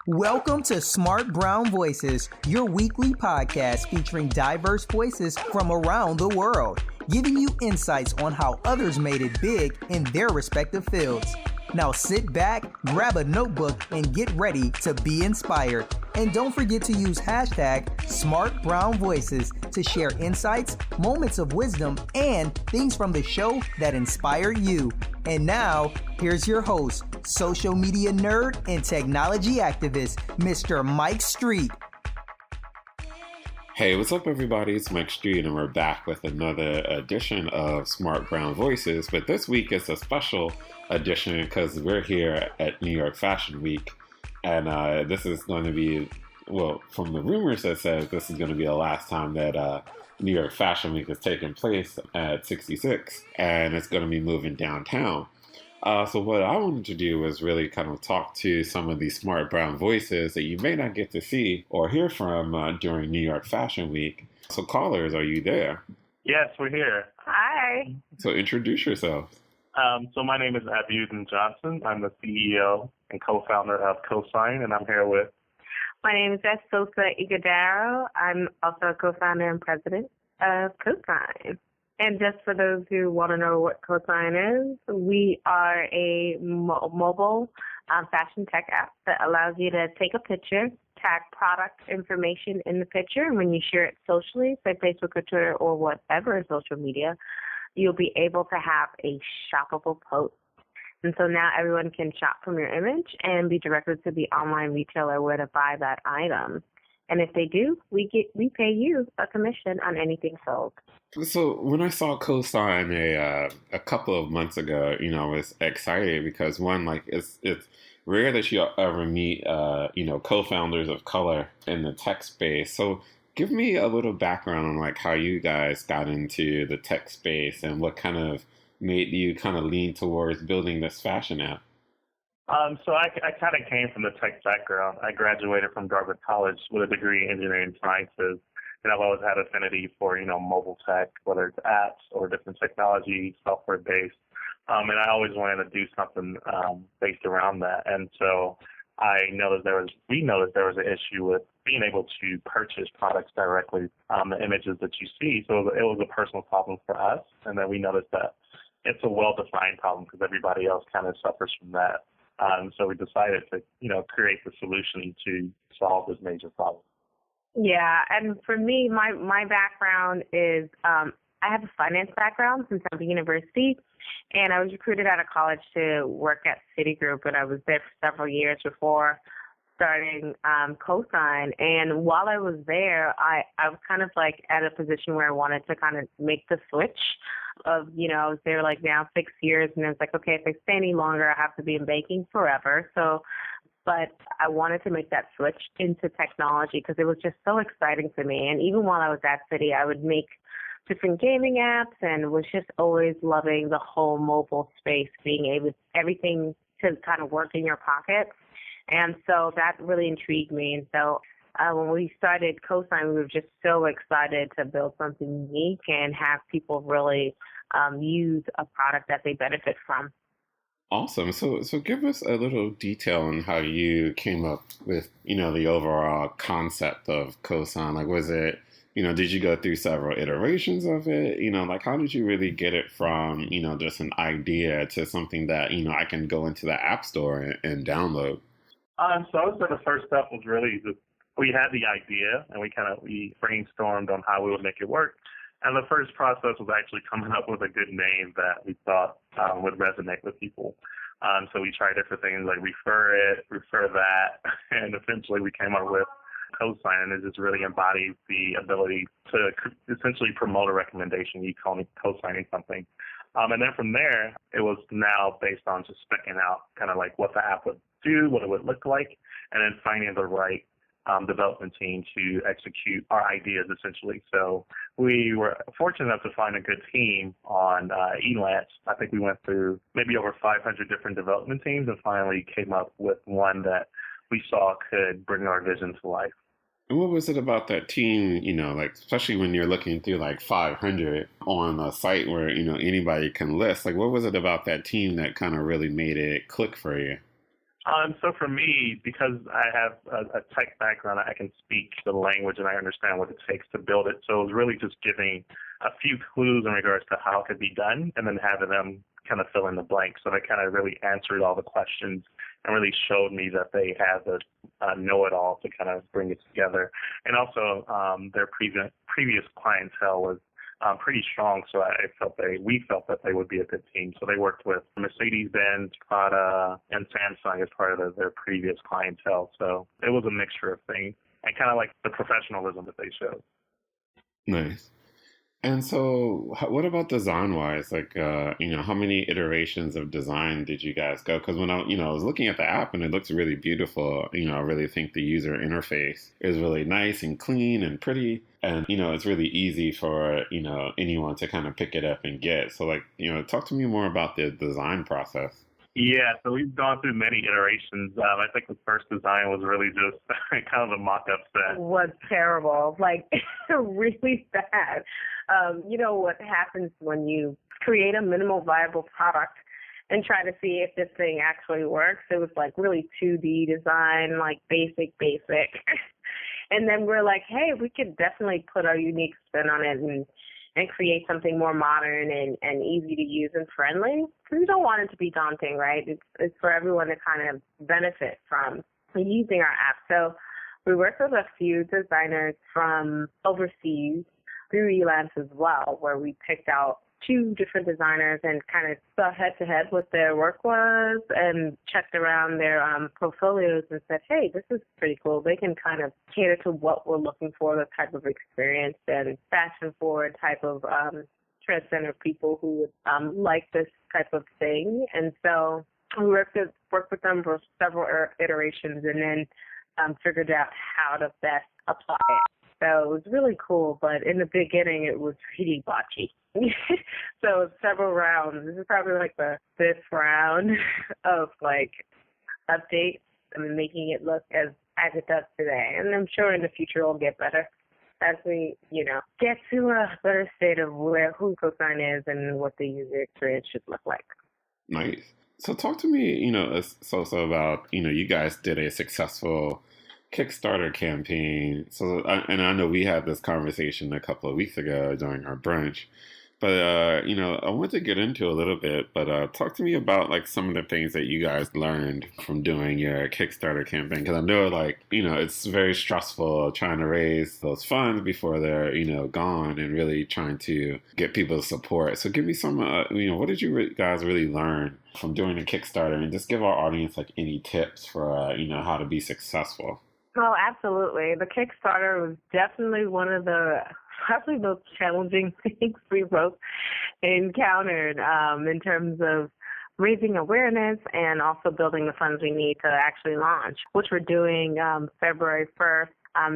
Welcome to Smart Brown Voices, your weekly podcast featuring diverse voices from around the world, giving you insights on how others made it big in their respective fields. Now sit back, grab a notebook, and get ready to be inspired. And don't forget to use hashtag #SmartBrownVoices to share insights, moments of wisdom, and things from the show that inspire you. And now, here's your host, social media nerd and technology activist, Mr. Mike Street. Hey, what's up, everybody? It's Mike Street, and we're back with another edition of Smart Brown Voices. But this week is a special edition because we're here at New York Fashion Week, and this is going to be, well, from the rumors that says this is going to be the last time that New York Fashion Week is taking place at 66, and it's going to be moving downtown. So what I wanted to do was really kind of talk to some of these smart brown voices that you may not get to see or hear from during New York Fashion Week. So callers, are you there? Yes, we're here. Hi. So introduce yourself. So my name is Abusen Johnson. I'm the CEO and co-founder of Cosign, and I'm here with... My name is Esosa Ighodaro. I'm also a co-founder and president of Cosign. And just for those who want to know what Cosign is, we are a mobile fashion tech app that allows you to take a picture, tag product information in the picture, and when you share it socially, say Facebook or Twitter or whatever social media, you'll be able to have a shoppable post. And so now everyone can shop from your image and be directed to the online retailer where to buy that item. And if they do, we pay you a commission on anything sold. So when I saw Cosign a couple of months ago, I was excited because one, like it's rare that you ever meet co-founders of color in the tech space. So give me a little background on like how you guys got into the tech space and what kind of made you kind of lean towards building this fashion app. So I kind of came from the tech background. I graduated from Dartmouth College with a degree in engineering sciences, and I've always had affinity for, mobile tech, whether it's apps or different technology, software-based. And I always wanted to do something based around that. And so we noticed there was an issue with being able to purchase products directly, the images that you see. So it was a personal problem for us, and then we noticed that it's a well-defined problem because everybody else kind of suffers from that. So we decided to, create the solution to solve this major problem. Yeah, and for me, my background is I have a finance background since I was at university, and I was recruited out of college to work at Citigroup, and I was there for several years before starting Cosign. And while I was there, I was kind of like at a position where I wanted to kind of make the switch of, I was there like now 6 years, and I was like, okay, if I stay any longer, I have to be in banking forever. But I wanted to make that switch into technology because it was just so exciting to me. And even while I was at Citi, I would make different gaming apps and was just always loving the whole mobile space, being able everything to kind of work in your pocket. And so that really intrigued me. And so when we started Cosign, we were just so excited to build something unique and have people really use a product that they benefit from. Awesome. So give us a little detail on how you came up with, the overall concept of Cosign. Like, was it, did you go through several iterations of it? Like, how did you really get it from, just an idea to something that, I can go into the App Store and download? So I would say the first step was really we had the idea, and we brainstormed on how we would make it work. And the first process was actually coming up with a good name that we thought would resonate with people. So we tried different things like refer that, and eventually we came up with Cosign, and it just really embodies the ability to essentially promote a recommendation, you co-signing something. And then from there, it was now based on just specking out kind of like what the app would do, what it would look like, and then finding the right development team to execute our ideas, essentially. So we were fortunate enough to find a good team on Elance. I think we went through maybe over 500 different development teams and finally came up with one that we saw could bring our vision to life. And what was it about that team, like, especially when you're looking through like 500 on a site where, anybody can list, like, what was it about that team that kind of really made it click for you? So for me, because I have a tech background, I can speak the language and I understand what it takes to build it. So it was really just giving a few clues in regards to how it could be done and then having them kind of fill in the blanks. So they kind of really answered all the questions and really showed me that they had the know-it-all to kind of bring it together. And also their previous clientele was pretty strong, so we felt that they would be a good team. So they worked with Mercedes-Benz, Prada, and Samsung as part of their previous clientele. So it was a mixture of things, and kind of like the professionalism that they showed. Nice. And so, what about design-wise? Like, how many iterations of design did you guys go? Because when I was looking at the app and it looks really beautiful. I really think the user interface is really nice and clean and pretty, and it's really easy for anyone to kind of pick it up and get. So, like, talk to me more about the design process. Yeah, so we've gone through many iterations. I think the first design was really just kind of a mock-up set. Was terrible, like really bad. What happens when you create a minimal viable product and try to see if this thing actually works? It was like really 2D design, like basic. And then we're like, hey, we could definitely put our unique spin on it and create something more modern and easy to use and friendly. Because we don't want it to be daunting, right? It's for everyone to kind of benefit from using our app. So we worked with a few designers from overseas through Elance as well, where we picked out 2 different designers and kind of saw head-to-head what their work was and checked around their portfolios and said, hey, this is pretty cool. They can kind of cater to what we're looking for, the type of experience and fashion-forward type of transgender people who would like this type of thing. And so we worked with them for several iterations and then figured out how to best apply it. So it was really cool, but in the beginning it was really botchy. So several rounds. This is probably like the 5th round of like updates and making it look as it does today. And I'm sure in the future it'll get better as we, get to a better state of who Cosign is and what the user experience should look like. Nice. So talk to me, so about, you guys did a successful Kickstarter campaign. So, and I know we had this conversation a couple of weeks ago during our brunch, but, I want to get into a little bit, but talk to me about like some of the things that you guys learned from doing your Kickstarter campaign. Because I know it's very stressful trying to raise those funds before they're, gone and really trying to get people's support. So give me some, what did you guys really learn from doing a Kickstarter, and just give our audience like any tips for, how to be successful? Oh, absolutely. The Kickstarter was definitely one of the probably most challenging things we both encountered in terms of raising awareness and also building the funds we need to actually launch, which we're doing February 1st,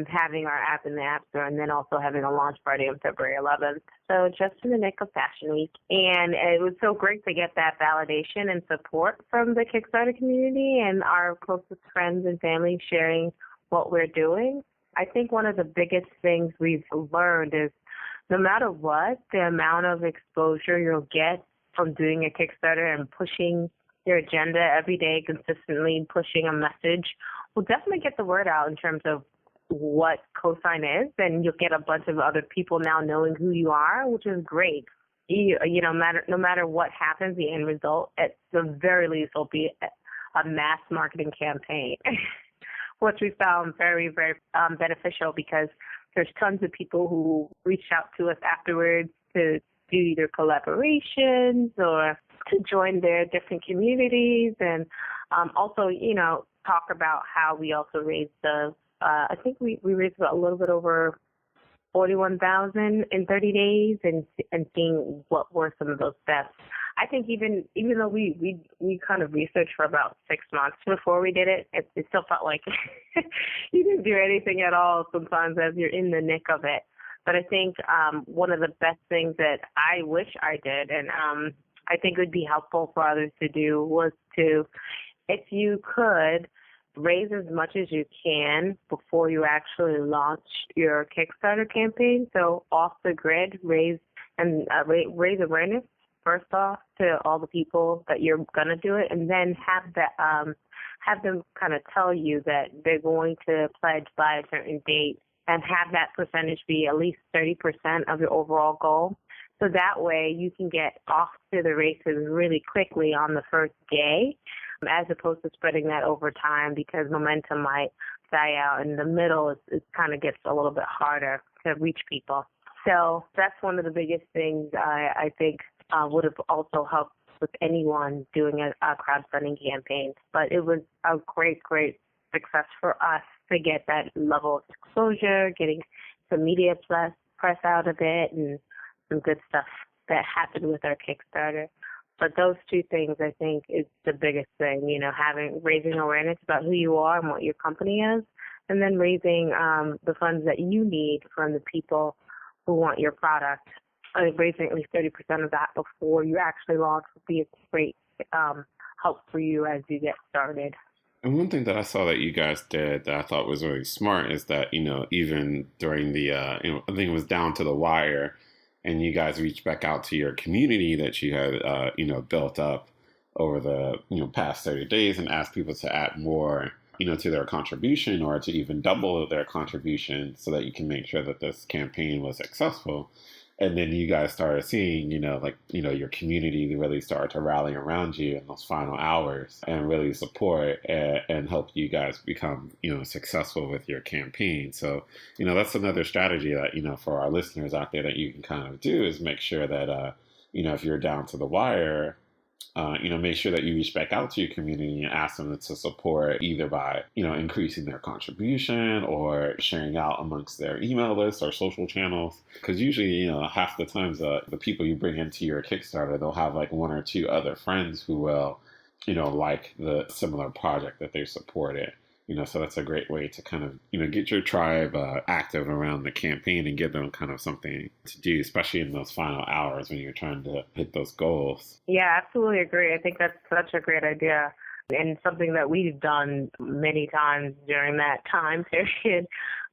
having our app in the App Store, and then also having a launch party on February 11th. So just in the nick of Fashion Week. And it was so great to get that validation and support from the Kickstarter community and our closest friends and family sharing what we're doing. I think one of the biggest things we've learned is no matter what, the amount of exposure you'll get from doing a Kickstarter and pushing your agenda every day, consistently pushing a message, will definitely get the word out in terms of what Cosign is, and you'll get a bunch of other people now knowing who you are, which is great. No matter what happens, the end result, at the very least, will be a mass marketing campaign. Which we found very, very beneficial because there's tons of people who reached out to us afterwards to do either collaborations or to join their different communities and also, talk about how we also raised I think we raised about a little bit over 41,000 in 30 days and seeing what were some of those steps. I think even though we kind of researched for about 6 months before we did it, it still felt like you didn't do anything at all sometimes as you're in the nick of it. But I think one of the best things that I wish I did, and I think would be helpful for others to do, was to, if you could, raise as much as you can before you actually launch your Kickstarter campaign. So off the grid, raise awareness first off to all the people that you're gonna do it, and then have have them kind of tell you that they're going to pledge by a certain date and have that percentage be at least 30% of your overall goal. So that way you can get off to the races really quickly on the first day, as opposed to spreading that over time, because momentum might die out. In the middle, it kind of gets a little bit harder to reach people. So that's one of the biggest things I think would have also helped with anyone doing a crowdfunding campaign. But it was a great, great success for us to get that level of exposure, getting some media press out a bit, and some good stuff that happened with our Kickstarter. But those two things, I think, is the biggest thing, raising awareness about who you are and what your company is, and then raising the funds that you need from the people who want your product. Raising at least 30% of that before you actually launch would be a great help for you as you get started. And one thing that I saw that you guys did that I thought was really smart is that, even during the, I think it was down to the wire, and you guys reached back out to your community that you had, built up over the, past 30 days and asked people to add more, to their contribution or to even double their contribution so that you can make sure that this campaign was successful. And then you guys started seeing, your community really started to rally around you in those final hours and really support and help you guys become, successful with your campaign. So, that's another strategy that, for our listeners out there that you can kind of do is make sure that, if you're down to the wire, make sure that you reach back out to your community and ask them to support either by, increasing their contribution or sharing out amongst their email list or social channels. Because usually, half the times the people you bring into your Kickstarter, they'll have like one or two other friends who will, like the similar project that they supported. So that's a great way to kind of, get your tribe active around the campaign and give them kind of something to do, especially in those final hours when you're trying to hit those goals. Yeah, absolutely agree. I think that's such a great idea and something that we've done many times during that time period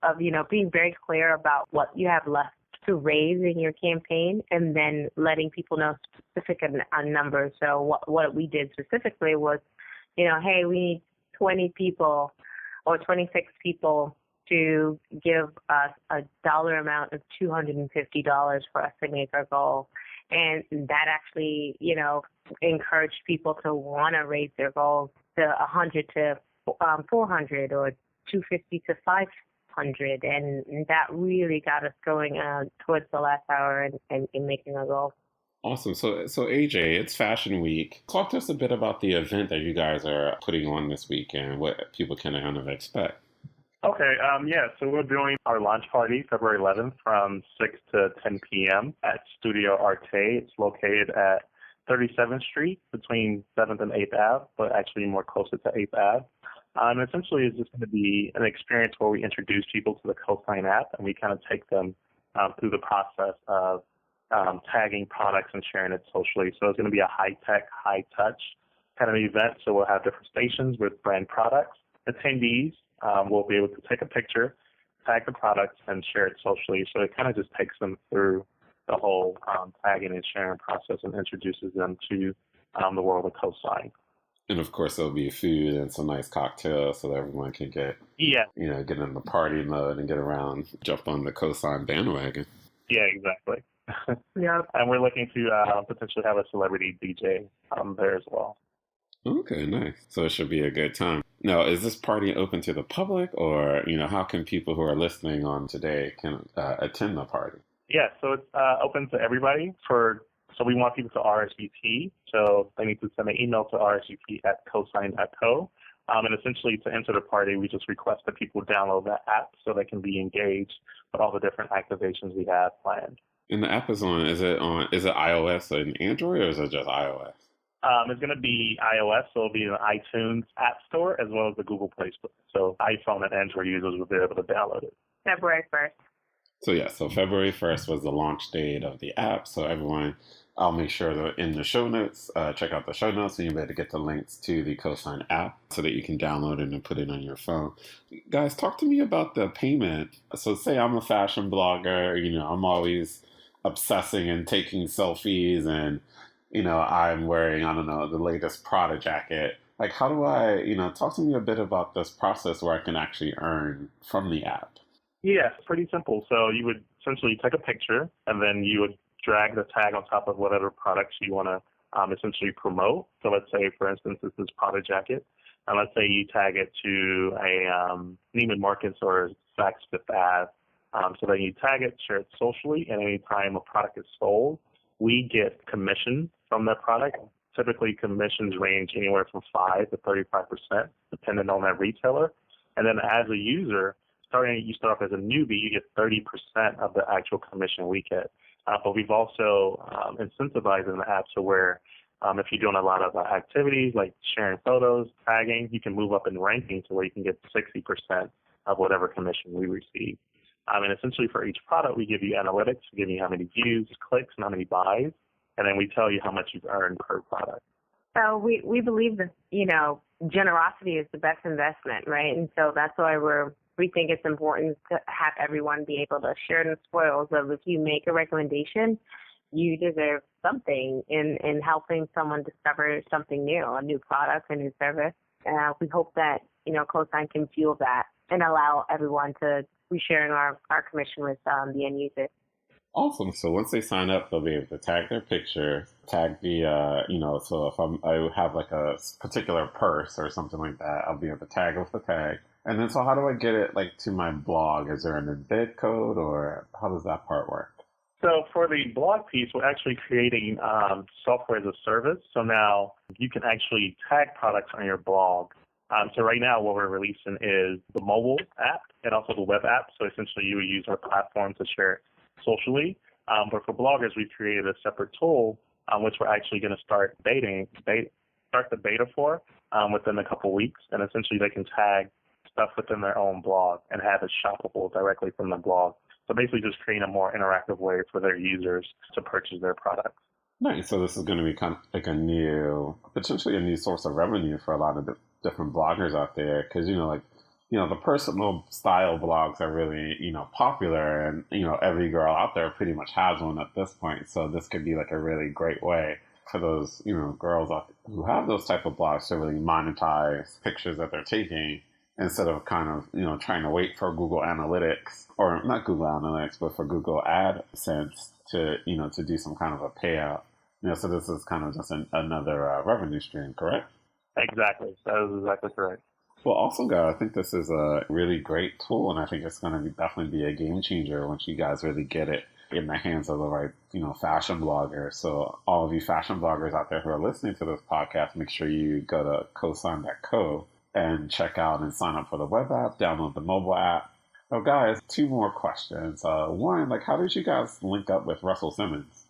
of, being very clear about what you have left to raise in your campaign and then letting people know specific numbers. So what we did specifically was, hey, we need 20 people or 26 people to give us a dollar amount of $250 for us to make our goal. And that actually, encouraged people to want to raise their goals to 100 to 400 or 250 to 500. And that really got us going towards the last hour and making our goal. Awesome. So AJ, it's Fashion Week. Talk to us a bit about the event that you guys are putting on this weekend and what people can kind of expect. Okay. So we're doing our launch party February 11th from 6 to 10 p.m. at Studio Arte. It's located at 37th Street between 7th and 8th Ave, but actually more closer to 8th Ave. Essentially, it's just going to be an experience where we introduce people to the Cosign app and we kind of take them through the process of tagging products and sharing it socially. So it's going to be a high-tech, high-touch kind of event. So we'll have different stations with brand products. Attendees will be able to take a picture, tag the products, and share it socially. So it kind of just takes them through the whole tagging and sharing process and introduces them to the world of Cosign. And of course, there'll be food and some nice cocktails so that everyone can get in the party mode and get around, jump on the Cosign bandwagon. Yeah, exactly. Yeah. And we're looking to potentially have a celebrity DJ there as well. Okay, nice. So it should be a good time. Now, is this party open to the public, or how can people who are listening on today can attend the party? Yeah, so it's open to everybody. So we want people to RSVP. So they need to send an email to rsvp@cosign.co. And essentially, to enter the party, we just request that people download that app so they can be engaged with all the different activations we have planned. And the app is is it iOS and Android, or is it just iOS? It's going to be iOS, so it'll be in the iTunes App Store as well as the Google Play Store. So iPhone and Android users will be able to download it. February 1st. So February 1st was the launch date of the app. So everyone, I'll make sure that in the show notes, check out the show notes, and you'll be able to get the links to the Cosign app so that you can download it and put it on your phone. Guys, talk to me about the payment. So say I'm a fashion blogger, I'm always obsessing and taking selfies, and I'm wearing, the latest Prada jacket. like, how do I, talk to me a bit about this process where I can actually earn from the app? Yeah, it's pretty simple. So you would essentially take a picture, and then you would drag the tag on top of whatever products you want to essentially promote. So let's say, for instance, this is Prada jacket. And let's say you tag it to a Neiman Marcus or Saks Fifth Ave. So then you tag it, share it socially, and any time a product is sold, we get commission from that product. Typically, commissions range anywhere from 5 to 35%, depending on that retailer. And then as a user, you start off as a newbie, you get 30% of the actual commission we get. But we've also incentivized in the app to where if you're doing a lot of activities like sharing photos, tagging, you can move up in ranking to where you can get 60% of whatever commission we receive. And essentially for each product, we give you analytics, we give you how many views, clicks, and how many buys, and then we tell you how much you've earned per product. So we believe that, generosity is the best investment, right? And so that's why we think it's important to have everyone be able to share in the spoils of if you make a recommendation, you deserve something in helping someone discover something new, a new product, a new service. We hope that, Cosign can fuel that and allow everyone to be sharing our commission with the end user. Awesome. So once they sign up, they'll be able to tag their picture, tag the, so if I have like a particular purse or something like that, I'll be able to tag with the tag. And then, so how do I get it like to my blog? Is there an embed code, or how does that part work? So for the blog piece, we're actually creating software as a service. So now you can actually tag products on your blog. So right now what we're releasing is the mobile app and also the web app. So essentially you would use our platform to share it socially. But for bloggers, we've created a separate tool, which we're actually going to start the beta for within a couple weeks. And essentially they can tag stuff within their own blog and have it shoppable directly from the blog. So basically just creating a more interactive way for their users to purchase their products. Nice. So this is going to be kind of like potentially a new source of revenue for a lot of different bloggers out there. Because, the personal style blogs are really, popular, and, every girl out there pretty much has one at this point. So this could be like a really great way for those, girls who have those type of blogs to really monetize pictures that they're taking, instead of kind of, trying to wait for Google Analytics, or not Google Analytics, but for Google AdSense to, to do some kind of a payout. So this is kind of just another revenue stream, correct? Exactly. That is exactly correct. Well, awesome, guys. I think this is a really great tool, and I think it's going to definitely be a game changer once you guys really get it in the hands of the right, fashion bloggers. So all of you fashion bloggers out there who are listening to this podcast, make sure you go to cosign.co and check out and sign up for the web app, download the mobile app. Oh, guys, 2 more questions. One, how did you guys link up with Russell Simmons?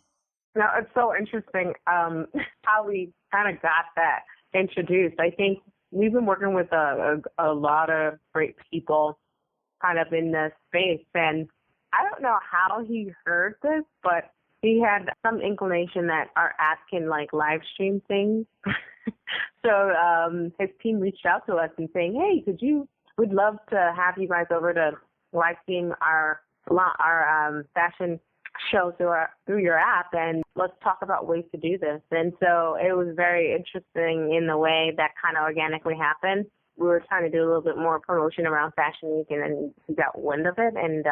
Now, it's so interesting how we kind of got that introduced. I think we've been working with a lot of great people kind of in this space, and I don't know how he heard this, but he had some inclination that our app can live stream things. So his team reached out to us and saying, hey, we'd love to have you guys over to live stream our fashion show through your app, and let's talk about ways to do this. And so it was very interesting in the way that kind of organically happened. We were trying to do a little bit more promotion around Fashion Week, and then we got wind of it, and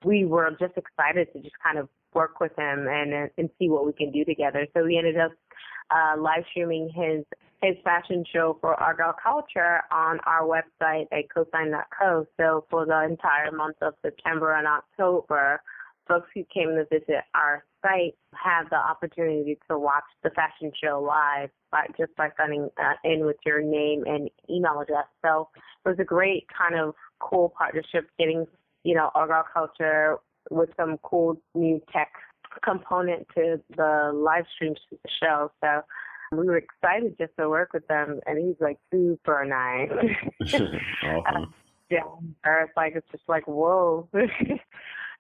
we were just excited to just kind of work with him and see what we can do together. So we ended up live streaming his fashion show for Argyle Culture on our website at cosign.co. So for the entire month of September and October, folks who came to visit our site had the opportunity to watch the fashion show live just by signing in with your name and email address. So it was a great kind of cool partnership, getting, Argyle Culture with some cool new tech component to the live stream show. So we were excited just to work with them, and he's super nice. Awesome. It's just whoa. It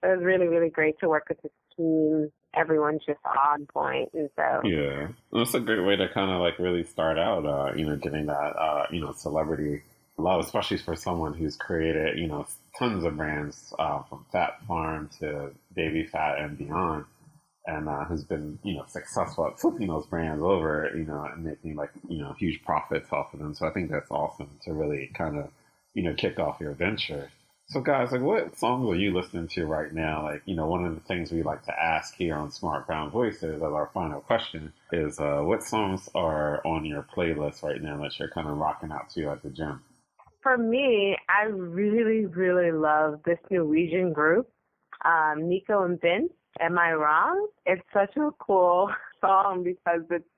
was really, really great to work with this team. Everyone's just on point, and so yeah, that's a great way to kind of really start out. Getting that celebrity love, especially for someone who's created tons of brands from Fat Farm to Baby Fat and beyond. and who's been, successful at flipping those brands over, and making huge profits off of them. So I think that's awesome to really kind of, kick off your venture. So guys, what songs are you listening to right now? One of the things we like to ask here on Smart Brown Voices as our final question is, what songs are on your playlist right now that you're kind of rocking out to at the gym? For me, I really, really love this Norwegian group, Nico and Vince. Am I wrong? It's such a cool song because it's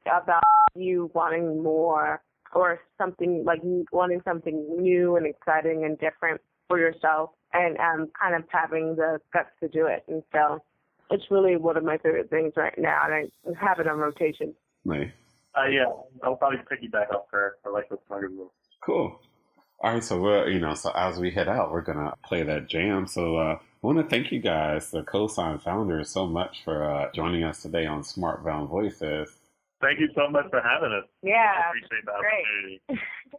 about you wanting more or something, wanting something new and exciting and different for yourself and kind of having the guts to do it. And so it's really one of my favorite things right now, and I have it on rotation. Nice. Yeah, I'll probably piggyback off her. I like this song as well. Cool. All right, so we're, so as we head out, we're going to play that jam. So I want to thank you guys, the Cosign founders, so much for joining us today on Smart Brown Voices. Thank you so much for having us. Yeah. I appreciate the opportunity.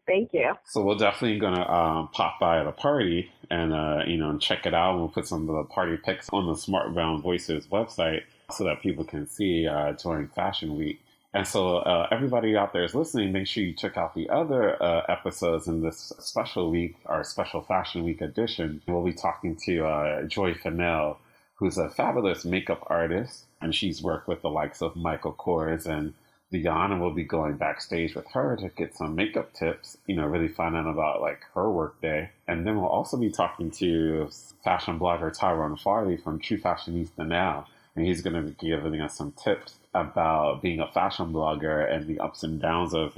Thank you. So we're definitely going to pop by at a party and, check it out. We'll put some of the party pics on the Smart Brown Voices website so that people can see during Fashion Week. And so everybody out there is listening, make sure you check out the other episodes in this special week, our special Fashion Week edition. We'll be talking to Joy Fennell, who's a fabulous makeup artist, and she's worked with the likes of Michael Kors and beyond, and we'll be going backstage with her to get some makeup tips, really find out about her work day. And then we'll also be talking to fashion blogger Tyrone Farley from True Fashionista Now. And he's going to be giving us some tips about being a fashion blogger and the ups and downs of,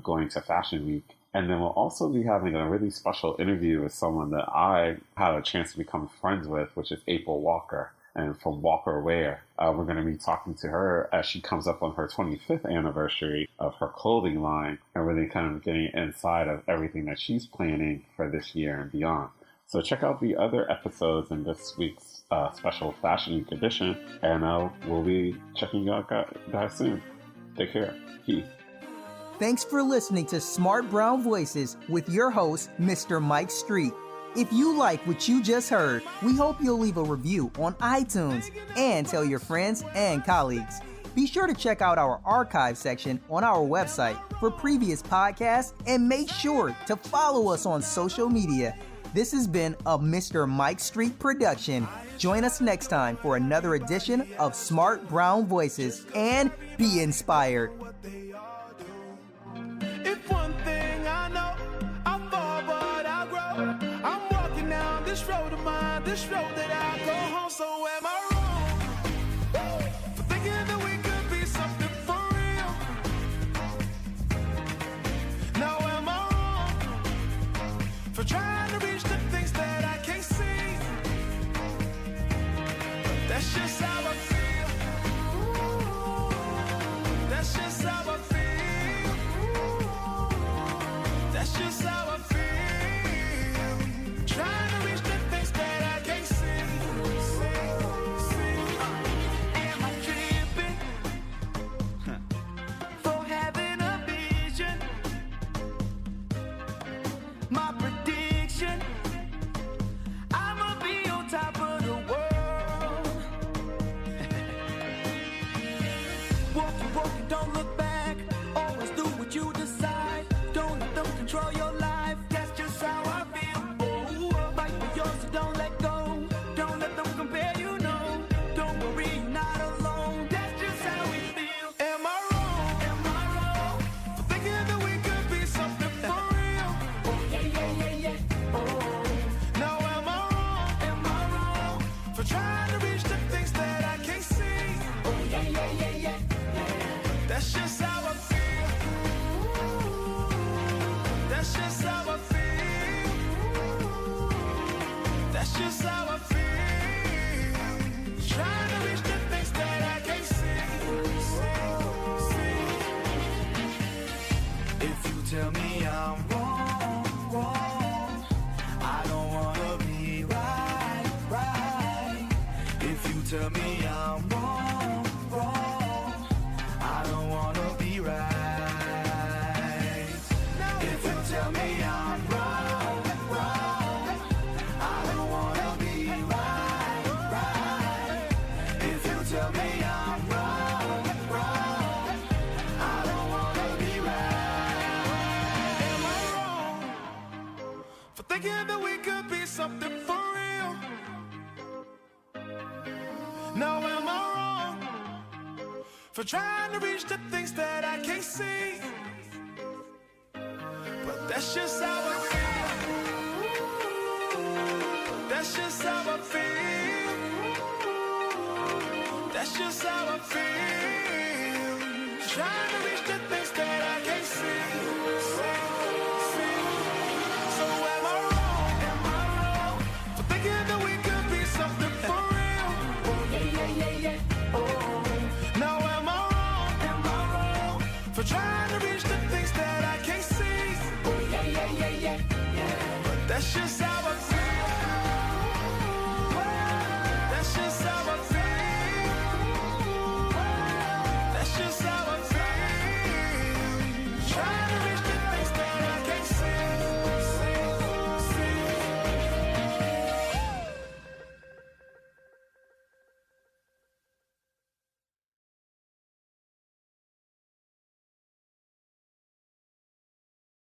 going to Fashion Week. And then we'll also be having a really special interview with someone that I had a chance to become friends with, which is April Walker, and from Walker Wear. We're going to be talking to her as she comes up on her 25th anniversary of her clothing line, and really kind of getting inside of everything that she's planning for this year and beyond. So check out the other episodes in this week's special Fashion Week edition, and we'll be checking you out guys soon. Take care. Peace. Thanks for listening to Smart Brown Voices with your host, Mr. Mike Street. If you like what you just heard, we hope you'll leave a review on iTunes and tell your friends and colleagues. Be sure to check out our archive section on our website for previous podcasts, and make sure to follow us on social media. This has been a Mr. Mike Street production. Join us next time for another edition of Smart Brown Voices, and be inspired. If one thing I know, I fall but I grow. I'm walking down this road of mine, this road that I go home. So am I wrong for thinking that we could be something for real? Now am I wrong for trying to reach the things that I can't see? That's just how I feel. That's just how I feel. That's just how I feel. Trying to reach the things that I can't see. Am I tripping for having a vision? My prediction, I'ma be on top of the world. Walking, don't look back. Always do what you decide. Don't let them control your life. That's just how I feel. Oh, fight for yours, so don't let go. Don't let them compare you, no. Don't worry, you're not alone. That's just how we feel. Am I wrong? Am I wrong for thinking that we could be something for real? Oh, yeah. Oh, now am I wrong? Am I wrong for trying to reach the things that I can't see? Oh, yeah. That's just how I feel. That's just how I feel. That's just how I feel. Trying to reach the things that I can't see. If you tell me I'm wrong, I don't wanna be right. If you tell me I'm wrong, I don't wanna be right. If you tell me I'm wrong, I don't wanna be right. If you tell me thinking that we could be something for real. Now am I wrong for trying to reach the things that I can't see? But that's just how I feel. That's just how I feel. That's just how I feel. Trying to reach the things that I can't see. So am I wrong for thinking that we could be something for real? Now am I wrong for trying to reach the things that I can't see? But that's just how